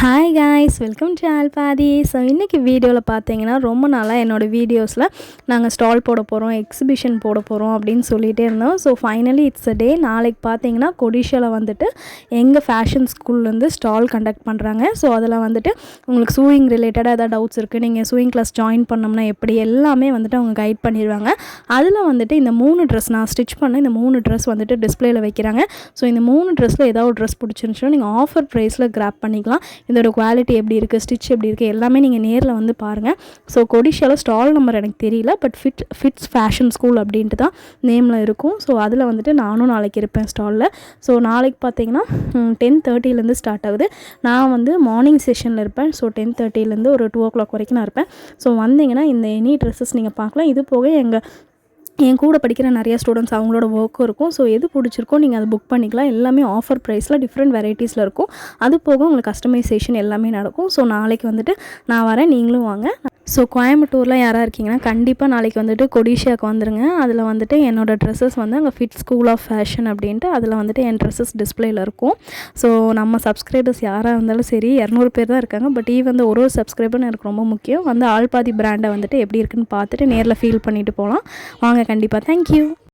Hi guys, welcome to ஆல்பாதி. So இன்றைக்கி வீடியோவில் பார்த்தீங்கன்னா ரொம்ப நாளாக என்னோடய வீடியோஸில் நாங்கள் ஸ்டால் போட போகிறோம், எக்ஸிபிஷன் போட போகிறோம் அப்படின்னு சொல்லிகிட்டே இருந்தோம். ஸோ ஃபைனலி இட்ஸ் அ டே. நாளைக்கு பார்த்தீங்கன்னா கொடிஷியாவில் வந்துட்டு எங்கள் ஃபேஷன் ஸ்கூல்லேருந்து ஸ்டால் கண்டக்ட் பண்ணுறாங்க. ஸோ அதில் வந்துட்டு உங்களுக்கு சூயிங் ரிலேட்டடாக ஏதாவது டவுட்ஸ் இருக்குது, நீங்கள் சூயிங் கிளாஸ் ஜாயின் பண்ணோம்னா எப்படி, எல்லாமே வந்துட்டு அவங்க கைட் பண்ணிடுவாங்க. அதில் வந்துட்டு இந்த 3 ட்ரெஸ் நான் ஸ்டிச் பண்ண இந்த 3 ட்ரெஸ் வந்துட்டு டிஸ்பிளேயில் வைக்கிறாங்க. ஸோ இந்த 3 ட்ரெஸ்ஸில் ஏதாவது ஒரு ட்ரெஸ் பிடிச்சிருந்துச்சுன்னா நீங்கள் ஆஃபர் ப்ரைஸில் கிராப் பண்ணிக்கலாம். இதோட குவாலிட்டி எப்படி இருக்குது, ஸ்டிச் எப்படி இருக்குது, எல்லாமே நீங்கள் நேரில் வந்து பாருங்கள். ஸோ கொடிஷியாவில் ஸ்டால் நம்பர் எனக்கு தெரியல, பட் ஃபிட்ஸ் ஃபேஷன் ஸ்கூல் அப்படின்ட்டு தான் நேமில் இருக்கும். ஸோ அதில் வந்துட்டு நானும் நாளைக்கு இருப்பேன் ஸ்டாலில். ஸோ நாளைக்கு பார்த்தீங்கன்னா 10:30 ஸ்டார்ட் ஆகுது. நான் வந்து மார்னிங் செஷனில் இருப்பேன். ஸோ 10:30 ஒரு 2 o'clock வரைக்கும் நான் இருப்பேன். ஸோ வந்தீங்கன்னா இந்த எனி ட்ரெஸ்ஸஸ் நீங்கள் பார்க்கலாம். இது போக என் கூட படிக்கிற நிறைய ஸ்டூடெண்ட்ஸ் அவங்களோட ஒர்க்கும் இருக்கும். ஸோ எது பிடிச்சிருக்கோ நீங்கள் அதை புக் பண்ணிக்கலாம். எல்லாமே ஆஃபர் ப்ரைஸில் டிஃப்ரெண்ட் வெரைட்டிஸில் இருக்கும். அது போக உங்களுக்கு கஸ்டமைசேஷன் எல்லாமே நடக்கும். ஸோ நாளைக்கு வந்துட்டு நான் வரேன், நீங்களும் வாங்க. ஸோ கோயம்புத்தூரில் யாராக இருக்கீங்கன்னா கண்டிப்பாக நாளைக்கு வந்துட்டு கொடிஷியாவுக்கு வந்துடுங்க. அதில் வந்துட்டு என்னோடய ட்ரெஸ்ஸஸ் வந்து அங்கே ஃபிட் ஸ்கூல் ஆஃப் ஃபேஷன் அப்படின்ட்டு அதில் வந்துட்டு என் ட்ரெஸ்ஸஸ் டிஸ்பிளேயில் இருக்கும். ஸோ நம்ம சப்ஸ்கிரைபர்ஸ் யாராக இருந்தாலும் சரி, 200 பேர் தான் இருக்காங்க. பட் வந்து ஒரு சப்ஸ்கிரைபர்னு எனக்கு ரொம்ப முக்கியம். வந்து ஆல்பாதி பிராண்டை வந்துட்டு எப்படி இருக்குன்னு பார்த்துட்டு நேரில் ஃபீல் பண்ணிவிட்டு போகலாம். வாங்க கண்டிப்பாக. தேங்க்யூ.